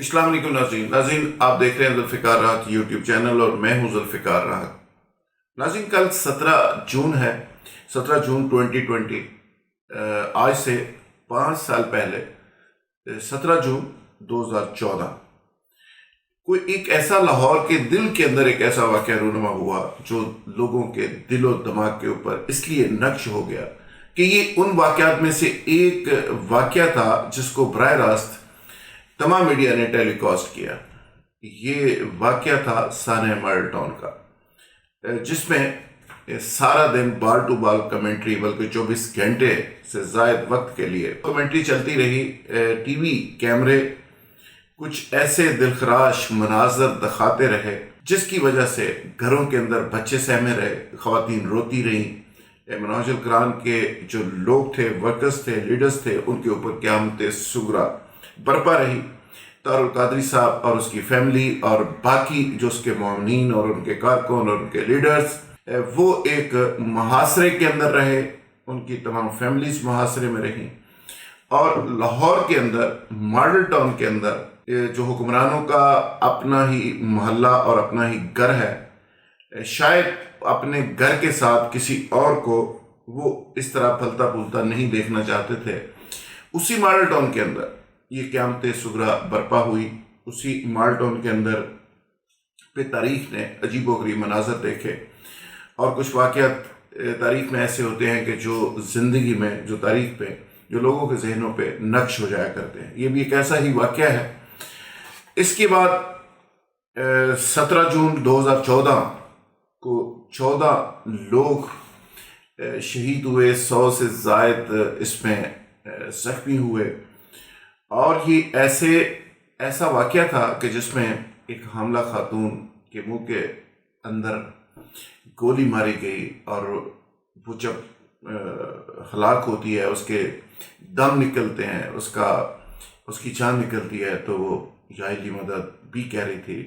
السلام علیکم ناظرین آپ دیکھ رہے ہیں ذوالفقار راحت یوٹیوب چینل اور میں ہوں ذوالفقار راحت۔ ناظرین کل 17 جون ہے، 17 جون 2020۔ آج سے 5 سال پہلے 17 جون 2014 کوئی ایک ایسا لاہور کے دل کے اندر ایک ایسا واقعہ رونما ہوا جو لوگوں کے دل و دماغ کے اوپر اس لیے نقش ہو گیا کہ یہ ان واقعات میں سے ایک واقعہ تھا جس کو براہ راست تمام میڈیا نے ٹیلی کاسٹ کیا۔ یہ واقعہ تھا سانحہ ماڈل ٹاؤن کا، جس میں سارا دن بال ٹو بال کمنٹری، بلکہ 24 گھنٹے سے زائد وقت کے لیے کمنٹری چلتی رہی۔ ٹی وی کیمرے کچھ ایسے دلخراش مناظر دکھاتے رہے جس کی وجہ سے گھروں کے اندر بچے سہمے رہے، خواتین روتی رہیں۔ منہاج القرآن کے جو لوگ تھے، ورکرز تھے، لیڈرز تھے، ان کے اوپر قیامت صغریٰ برپا رہی۔ طاہر القادری صاحب اور اس کی فیملی اور باقی جو اس کے معاونین اور ان کے کارکن اور ان کے لیڈرز، وہ ایک محاصرے کے اندر رہے، ان کی تمام فیملیز محاصرے میں رہیں۔ اور لاہور کے اندر، ماڈل ٹاؤن کے اندر، جو حکمرانوں کا اپنا ہی محلہ اور اپنا ہی گھر ہے، شاید اپنے گھر کے ساتھ کسی اور کو وہ اس طرح پھلتا پھولتا نہیں دیکھنا چاہتے تھے۔ اسی ماڈل ٹاؤن کے اندر یہ قیامت صغریٰ برپا ہوئی۔ اسی ماڈل ٹاؤن کے اندر پہ تاریخ نے عجیب و غریب مناظر دیکھے، اور کچھ واقعات تاریخ میں ایسے ہوتے ہیں کہ جو زندگی میں، جو تاریخ پہ، جو لوگوں کے ذہنوں پہ نقش ہو جایا کرتے ہیں۔ یہ بھی ایک ایسا ہی واقعہ ہے۔ اس کے بعد 17 جون 2014 کو 14 لوگ شہید ہوئے، 100 سے زائد اس میں زخمی ہوئے۔ اور یہ ایسا واقعہ تھا کہ جس میں ایک حاملہ خاتون کے منہ کے اندر گولی ماری گئی، اور وہ جب ہلاک ہوتی ہے، اس کے دم نکلتے ہیں، اس کی جان نکلتی ہے، تو وہ یا علی مدد بھی کہہ رہی تھی۔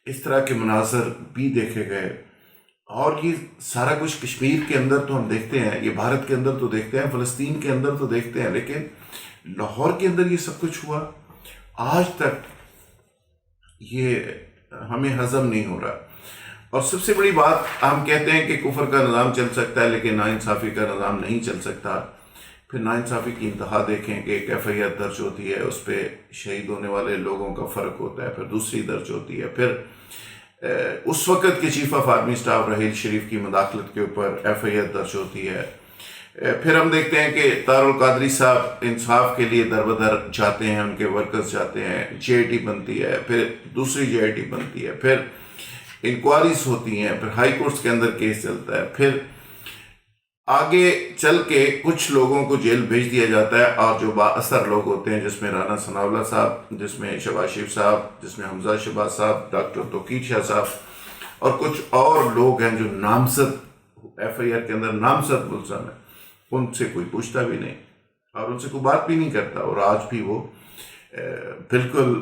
اس طرح کے مناظر بھی دیکھے گئے۔ اور یہ سارا کچھ کشمیر کے اندر تو ہم دیکھتے ہیں، یہ بھارت کے اندر تو دیکھتے ہیں، فلسطین کے اندر تو دیکھتے ہیں، لیکن لاہور کے اندر یہ سب کچھ ہوا۔ آج تک یہ ہمیں ہضم نہیں ہو رہا۔ اور سب سے بڑی بات، ہم کہتے ہیں کہ کفر کا نظام چل سکتا ہے لیکن ناانصافی کا نظام نہیں چل سکتا۔ پھر ناانصافی کی انتہا دیکھیں کہ ایک FIR درج ہوتی ہے، اس پہ شہید ہونے والے لوگوں کا فرق ہوتا ہے، پھر دوسری درج ہوتی ہے، پھر اس وقت کے chief of army staff Raheel Sharif کی مداخلت کے اوپر FIR درج ہوتی ہے۔ پھر ہم دیکھتے ہیں کہ طاہر القادری صاحب انصاف کے لیے در بدر جاتے ہیں، ان کے ورکرز جاتے ہیں، JIT بنتی ہے، پھر دوسری JIT بنتی ہے، پھر انکوائریز ہوتی ہیں، پھر ہائی کورٹس کے اندر کیس چلتا ہے، پھر آگے چل کے کچھ لوگوں کو جیل بھیج دیا جاتا ہے، اور جو با اثر لوگ ہوتے ہیں، جس میں رانا ثناء اللہ صاحب، جس میں شہباز شریف صاحب، جس میں حمزہ شہباز صاحب، ڈاکٹر توقیر شاہ صاحب، اور کچھ اور لوگ ہیں جو نامزد FIR کے اندر نامزد ملزم ہیں، ان سے کوئی پوچھتا بھی نہیں اور ان سے کوئی بات بھی نہیں کرتا۔ اور آج بھی وہ بالکل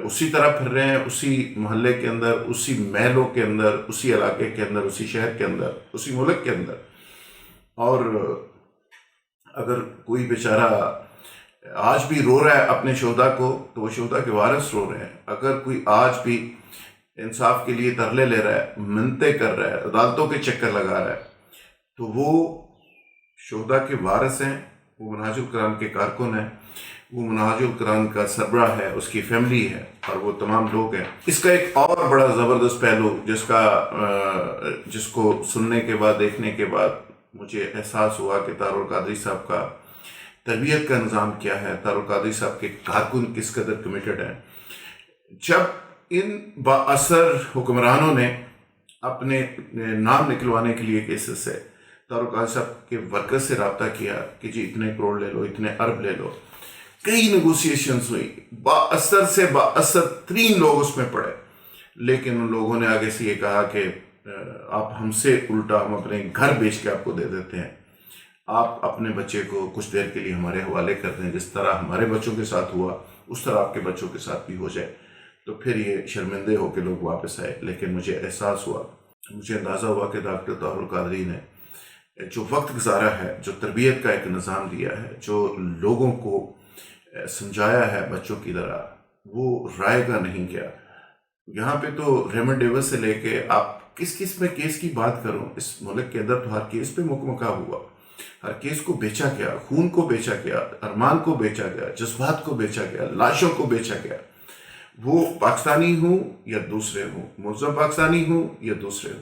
اسی طرح پھر رہے ہیں، اسی محلے کے اندر، اسی محلوں کے اندر، اسی علاقے کے اندر، اسی شہر کے اندر، اسی ملک کے اندر۔ اور اگر کوئی بیچارہ آج بھی رو رہا ہے اپنے شہداء کو، تو وہ شہداء کے وارث رو رہے ہیں۔ اگر کوئی آج بھی انصاف کے لیے ترلے لے رہا ہے، منتیں کر رہا ہے، عدالتوں کے چکر لگا رہا ہے، تو وہ شہداء کے وارث ہیں، وہ منہاج القرآن کے کارکن ہیں، وہ منہاج القرآن کا سربراہ ہے، اس کی فیملی ہے، اور وہ تمام لوگ ہیں۔ اس کا ایک اور بڑا زبردست پہلو جس کو سننے کے بعد، دیکھنے کے بعد مجھے احساس ہوا کہ طاہر القادری صاحب کا تربیت کا نظام کیا ہے، طاہر القادری صاحب کے کارکن کس قدر کمیٹڈ ہیں۔ جب ان با اثر حکمرانوں نے اپنے نام نکلوانے کے لیے کیسز سے طاہر القادری صاحب کے ورکر سے رابطہ کیا کہ جی اتنے کروڑ لے لو، اتنے ارب لے لو، کئی نیگوسیشنز ہوئی، با اثر سے با اثر ترین لوگ اس میں پڑے، لیکن ان لوگوں نے آگے سے یہ کہا کہ آپ ہم سے الٹا، ہم اپنے گھر بیچ کے آپ کو دے دیتے ہیں، آپ اپنے بچے کو کچھ دیر کے لیے ہمارے حوالے کر دیں، جس طرح ہمارے بچوں کے ساتھ ہوا اس طرح آپ کے بچوں کے ساتھ بھی ہو جائے۔ تو پھر یہ شرمندے ہو کے لوگ واپس آئے، لیکن مجھے احساس ہوا، مجھے اندازہ ہوا کہ ڈاکٹر طاہر القادری نے جو وقت گزارا ہے، جو تربیت کا ایک نظام دیا ہے، جو لوگوں کو سمجھایا ہے بچوں کی طرح، وہ رائے گا نہیں گیا. یہاں پہ تو ریمنڈ ڈیوس سے لے کے آپ کس میں کیس کی بات کروں، اس ملک کے اندر تو ہر کیس پہ مکمکہ ہوا، ہر کیس کو بیچا گیا، خون کو بیچا گیا، ارمان کو بیچا گیا، جذبات کو بیچا گیا، لاشوں کو بیچا گیا. وہ پاکستانی ہوں یا دوسرے ہوں، مسلم پاکستانی ہوں یا دوسرے ہوں،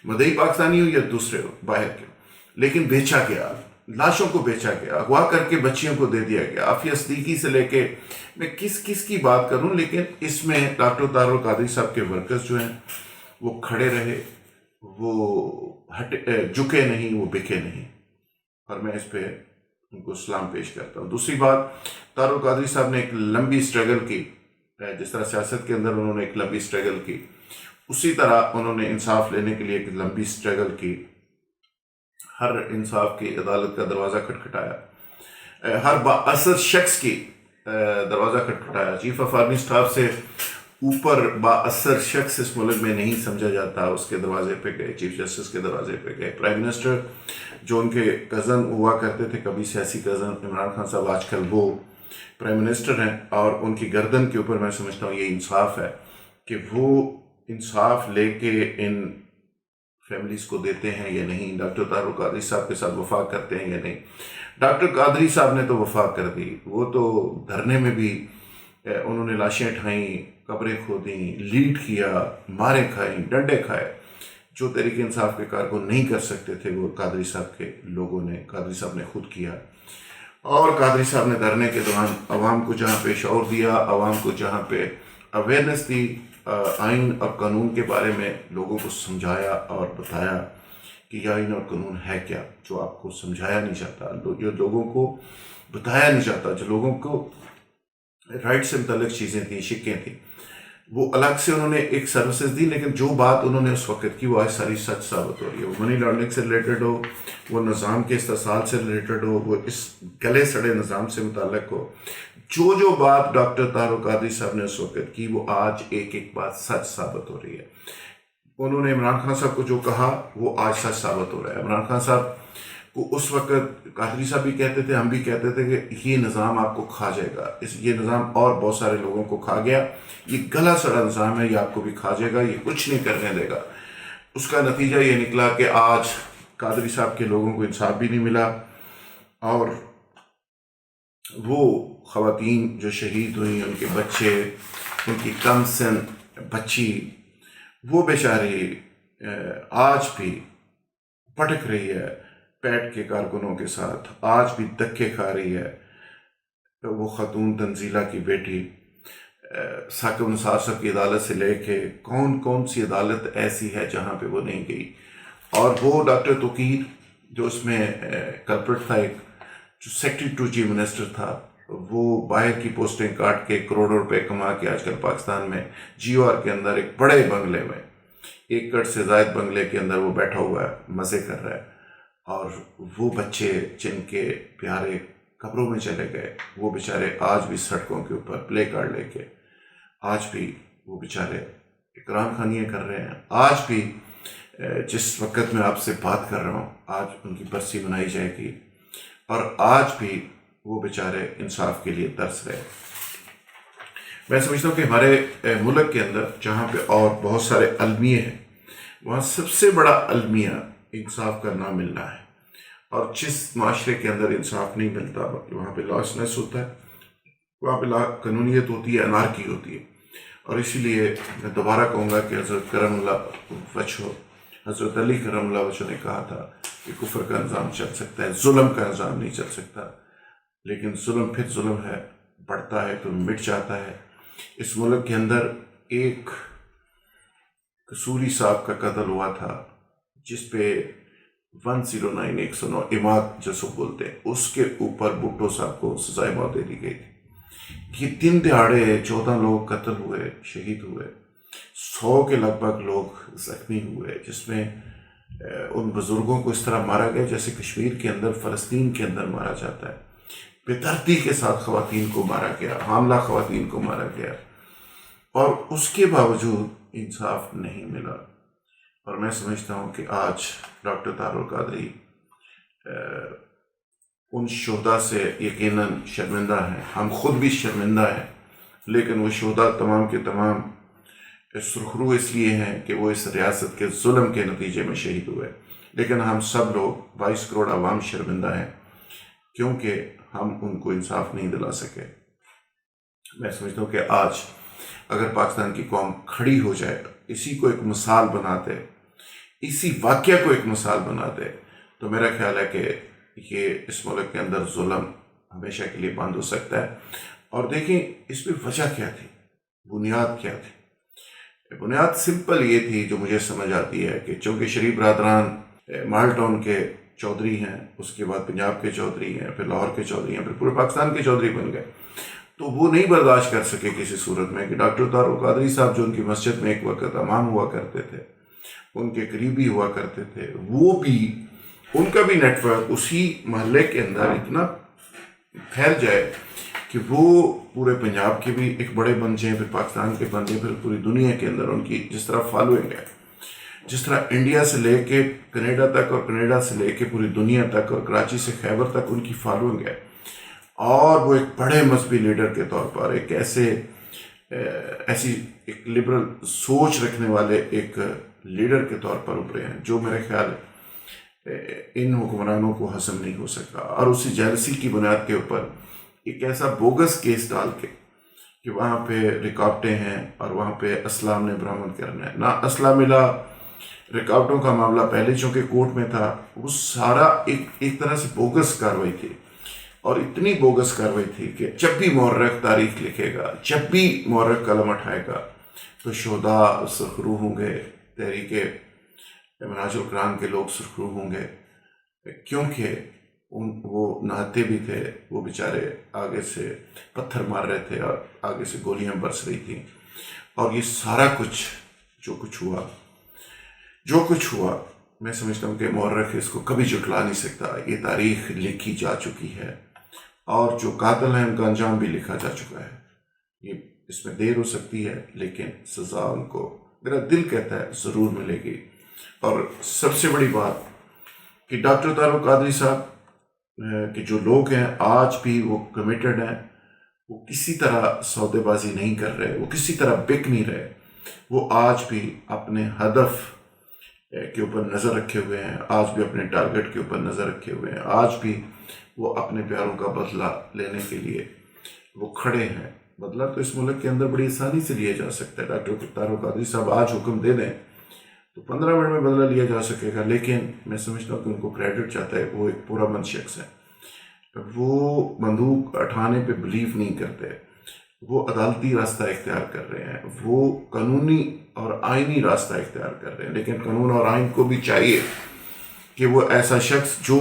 مدعی پاکستانی ہوں یا دوسرے ہوں باہر کے، لیکن بیچا گیا، لاشوں کو بیچا گیا، اغوا کر کے بچیوں کو دے دیا گیا. عافیہ صدیقی سے لے کے میں کس کی بات کروں، لیکن اس میں ڈاکٹر طاہر القادری صاحب کے ورکرز جو ہیں وہ کھڑے رہے، وہ جھکے نہیں، وہ بکے نہیں، اور میں اس پہ ان کو سلام پیش کرتا ہوں. دوسری بات، طاہر القادری صاحب نے ایک لمبی سٹرگل کی، جس طرح سیاست کے اندر انہوں نے ایک لمبی سٹرگل کی، اسی طرح انہوں نے انصاف لینے کے لیے ایک لمبی سٹرگل کی. ہر انصاف کی عدالت کا دروازہ کھٹکھٹایا، ہر بااثر شخص کی دروازہ کھٹکھٹایا. چیف آف آرمی اسٹاف سے اوپر بااثر شخص اس ملک میں نہیں سمجھا جاتا، اس کے دروازے پہ گئے، چیف جسٹس کے دروازے پہ گئے. پرائم منسٹر جو ان کے کزن ہوا کرتے تھے، کبھی سیاسی کزن، عمران خان صاحب آج کل وہ پرائم منسٹر ہیں، اور ان کی گردن کے اوپر میں سمجھتا ہوں یہ انصاف ہے کہ وہ انصاف لے کے ان فیملیز کو دیتے ہیں یا نہیں. ڈاکٹر طاہر القادری صاحب کے ساتھ وفاق کرتے ہیں یا نہیں. ڈاکٹر قادری صاحب نے تو وفاق کر دی، وہ تو دھرنے میں بھی انہوں نے لاشیں اٹھائیں، قبریں کھودیں، لیڈ کیا، مارے کھائیں، ڈنڈے کھائے. جو تحریک انصاف کے کارکن نہیں کر سکتے تھے وہ قادری صاحب کے لوگوں نے، قادری صاحب نے خود کیا. اور قادری صاحب نے دھرنے کے دوران عوام کو جہاں پہ شعور دیا، عوام کو جہاں پہ اویئرنیس دی، آئین اور قانون کے بارے میں لوگوں کو سمجھایا اور بتایا کہ یہ آئین اور قانون ہے کیا، جو آپ کو سمجھایا نہیں جاتا، جو لوگوں کو بتایا نہیں جاتا، جو لوگوں کو رائٹ سے متعلق چیزیں تھیں، شکیں تھیں، وہ الگ سے انہوں نے ایک سروسز دی. لیکن جو بات انہوں نے اس وقت کی وہ آج ساری سچ ثابت ہو رہی ہے. وہ منی لانڈرنگ سے ریلیٹڈ ہو، وہ نظام کے استحصال سے ریلیٹڈ ہو، وہ اس گلے سڑے نظام سے متعلق ہو، جو بات ڈاکٹر طاہر القادری صاحب نے اس وقت کی وہ آج ایک بات سچ ثابت ہو رہی ہے. انہوں نے عمران خان صاحب کو جو کہا وہ آج سچ ثابت ہو رہا ہے. عمران خان صاحب کو اس وقت قادری صاحب بھی کہتے تھے، ہم بھی کہتے تھے کہ یہ نظام آپ کو کھا جائے گا، یہ نظام اور بہت سارے لوگوں کو کھا گیا، یہ گلا سڑا نظام ہے، یہ آپ کو بھی کھا جائے گا، یہ کچھ نہیں کرنے دے گا. اس کا نتیجہ یہ نکلا کہ آج قادری صاحب کے لوگوں کو انصاف بھی نہیں ملا، اور وہ خواتین جو شہید ہوئیں، ان کے بچے، ان کی کم سن بچی، وہ بیچاری آج بھی پٹک رہی ہے پیٹ کے کارکنوں کے ساتھ، آج بھی دھکے کھا رہی ہے. وہ خاتون تنزیلہ کی بیٹی ثاقب نثار صاحب کی عدالت سے لے کے کون سی عدالت ایسی ہے جہاں پہ وہ نہیں گئی. اور وہ ڈاکٹر توقیر جو اس میں کلپرٹ تھا، ایک جو سیکرٹری ٹو چیف منسٹر تھا، وہ باہر کی پوسٹیں کاٹ کے کروڑوں روپے کما کے آج کل پاکستان میں جی او آر کے اندر ایک بڑے بنگلے میں، 1 ایکڑ سے زائد بنگلے کے اندر وہ بیٹھا ہوا ہے، مزے کر رہا ہے. اور وہ بچے جن کے پیارے قبروں میں چلے گئے، وہ بیچارے آج بھی سڑکوں کے اوپر پلے کارڈ لے کے آج بھی وہ بیچارے اکرام خانیاں کر رہے ہیں. آج بھی جس وقت میں آپ سے بات کر رہا ہوں آج ان کی برسی منائی جائے گی، اور آج بھی وہ بیچارے انصاف کے لیے ترس رہے. میں سمجھتا ہوں کہ ہمارے ملک کے اندر جہاں پہ اور بہت سارے المیہ ہیں، وہاں سب سے بڑا المیہ انصاف کا نہ ملنا ہے. اور جس معاشرے کے اندر انصاف نہیں ملتا وہاں پہ لاسنس ہوتا ہے، وہاں پہ لا قانونیت ہوتی ہے، انارکی ہوتی ہے. اور اسی لیے میں دوبارہ کہوں گا کہ حضرت کرم اللہ وجہ، حضرت علی کرم اللہ وجہ نے کہا تھا کہ کفر کا نظام چل سکتا ہے، ظلم کا نظام نہیں چل سکتا. لیکن ظلم پھر ظلم ہے، بڑھتا ہے تو مٹ جاتا ہے. اس ملک کے اندر ایک قصوری صاحب کا قتل ہوا تھا، جس پہ 109 109 اماد جسو بولتے ہیں، اس کے اوپر بھٹو صاحب کو سزائے موت دے دی گئی تھی. یہ دن دہاڑے 14 لوگ قتل ہوئے، شہید ہوئے، 100 کے لگ بھگ لوگ زخمی ہوئے، جس میں ان بزرگوں کو اس طرح مارا گیا جیسے کشمیر کے اندر، فلسطین کے اندر مارا جاتا ہے. بے دردی کے ساتھ خواتین کو مارا گیا، حاملہ خواتین کو مارا گیا، اور اس کے باوجود انصاف نہیں ملا. اور میں سمجھتا ہوں کہ آج ڈاکٹر طاہر القادری ان شہداء سے یقیناً شرمندہ ہیں، ہم خود بھی شرمندہ ہیں لیکن وہ شہداء تمام کے تمام سرخرو اس لیے ہیں کہ وہ اس ریاست کے ظلم کے نتیجے میں شہید ہوئے، لیکن ہم سب لوگ 22 کروڑ عوام شرمندہ ہیں کیونکہ ہم ان کو انصاف نہیں دلا سکے۔ میں سمجھتا ہوں کہ آج اگر پاکستان کی قوم کھڑی ہو جائے، اسی کو ایک مثال بناتے، اسی واقعہ کو ایک مثال بناتے، تو میرا خیال ہے کہ یہ اس ملک کے اندر ظلم ہمیشہ کے لیے بند ہو سکتا ہے۔ اور دیکھیں اس میں وجہ کیا تھی، بنیاد کیا تھی؟ بنیاد سمپل یہ تھی جو مجھے سمجھ آتی ہے کہ چونکہ شریف برادران مال ٹاؤن کے چودھری ہیں، اس کے بعد پنجاب کے چودھری ہیں، پھر لاہور کے چودھری ہیں، پھر پورے پاکستان کے چودھری بن گئے، تو وہ نہیں برداشت کر سکے کسی صورت میں کہ ڈاکٹر طارق قادری صاحب جو ان کی مسجد میں ایک وقت امام ہوا کرتے تھے، ان کے قریبی ہوا کرتے تھے، وہ بھی ان کا بھی نیٹ ورک اسی محلے کے اندر اتنا پھیل جائے کہ وہ پورے پنجاب کے بھی ایک بڑے بن جائیں، پھر پاکستان کے بن جائیں، پھر پوری دنیا کے اندر ان کی جس طرح فالوئنگ ہے، جس طرح انڈیا سے لے کے کینیڈا تک اور کینیڈا سے لے کے پوری دنیا تک اور کراچی سے خیبر تک ان کی فالوئنگ ہے، اور وہ ایک بڑے مذہبی لیڈر کے طور پر ایک ایسی ایک لبرل سوچ رکھنے والے ایک لیڈر کے طور پر ابھرے ہیں، جو میرے خیال ان حکمرانوں کو ہضم نہیں ہو سکتا۔ اور اسی جیلسی کی بنیاد کے اوپر ایک ایسا بوگس کیس ڈال کے کہ وہاں پہ رکاوٹیں ہیں اور وہاں پہ اسلحہ نے برآمد کرنا ہے، نہ اسلحہ ملا، رکاوٹوں کا معاملہ پہلے چونکہ کورٹ میں تھا، وہ سارا ایک طرح سے بوگس کاروائی تھی، اور اتنی بوگس کاروائی تھی کہ جب بھی مورخ تاریخ لکھے گا، جب بھی مورخ قلم اٹھائے گا، تو شہداء سرخرو ہوں گے، تحریک منہاج القرآن کے لوگ سرخرو ہوں گے، کیونکہ وہ نہاتے بھی تھے، وہ بیچارے آگے سے پتھر مار رہے تھے اور آگے سے گولیاں برس رہی تھیں، اور یہ سارا کچھ جو کچھ ہوا میں سمجھتا ہوں کہ مورخ اس کو کبھی جھٹلا نہیں سکتا۔ یہ تاریخ لکھی جا چکی ہے، اور جو قاتل ہیں ان کا انجام بھی لکھا جا چکا ہے۔ یہ اس میں دیر ہو سکتی ہے لیکن سزا ان کو، میرا دل کہتا ہے، ضرور ملے گی۔ اور سب سے بڑی بات کہ ڈاکٹر طارق قادری صاحب کہ جو لوگ ہیں آج بھی وہ کمیٹڈ ہیں، وہ کسی طرح سودے بازی نہیں کر رہے، وہ کسی طرح بک نہیں رہے، وہ آج بھی اپنے ہدف کے اوپر نظر رکھے ہوئے ہیں، آج بھی اپنے ٹارگٹ کے اوپر نظر رکھے ہوئے ہیں، آج بھی وہ اپنے پیاروں کا بدلہ لینے کے لیے وہ کھڑے ہیں۔ بدلہ تو اس ملک کے اندر بڑی آسانی سے لیا جا سکتا ہے، ڈاکٹر طارق قادری صاحب آج حکم دے دیں تو 15 منٹ میں بدلہ لیا جا سکے گا، لیکن میں سمجھتا ہوں کہ ان کو کریڈٹ چاہتا ہے، وہ ایک پورا من شخص ہے، وہ بندوق اٹھانے پہ بلیو نہیں کرتے، وہ عدالتی راستہ اختیار کر رہے ہیں، وہ قانونی اور آئینی راستہ اختیار کر رہے ہیں، لیکن قانون اور آئین کو بھی چاہیے کہ وہ ایسا شخص جو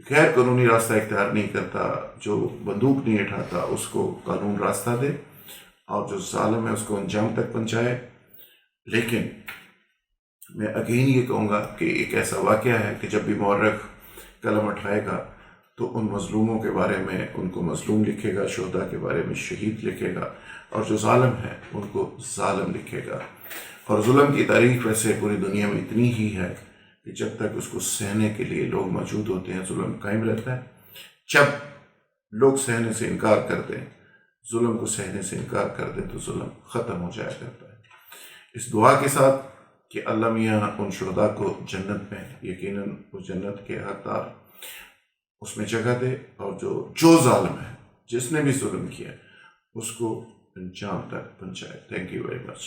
غیر قانونی راستہ اختیار نہیں کرتا، جو بندوق نہیں اٹھاتا، اس کو قانون راستہ دے، اور جو ظالم ہے اس کو انجام تک پہنچائے۔ لیکن میں اگین یہ کہوں گا کہ ایک ایسا واقعہ ہے کہ جب بھی مورخ قلم اٹھائے گا تو ان مظلوموں کے بارے میں ان کو مظلوم لکھے گا، شہداء کے بارے میں شہید لکھے گا، اور جو ظالم ہیں ان کو ظالم لکھے گا۔ اور ظلم کی تاریخ ویسے پوری دنیا میں اتنی ہی ہے کہ جب تک اس کو سہنے کے لیے لوگ موجود ہوتے ہیں ظلم قائم رہتا ہے، جب لوگ سہنے سے انکار کر دیں، ظلم کو سہنے سے انکار کر دیں، تو ظلم ختم ہو جایا کرتا ہے۔ اس دعا کے ساتھ کہ اللہ میاں ان شہداء کو جنت میں، یقیناً اس جنت کے حقدار، اس میں جگہ دے، اور جو ظالم ہے، جس نے بھی ظلم کیا اس کو انجام تک پہنچائے۔ Thank you very much.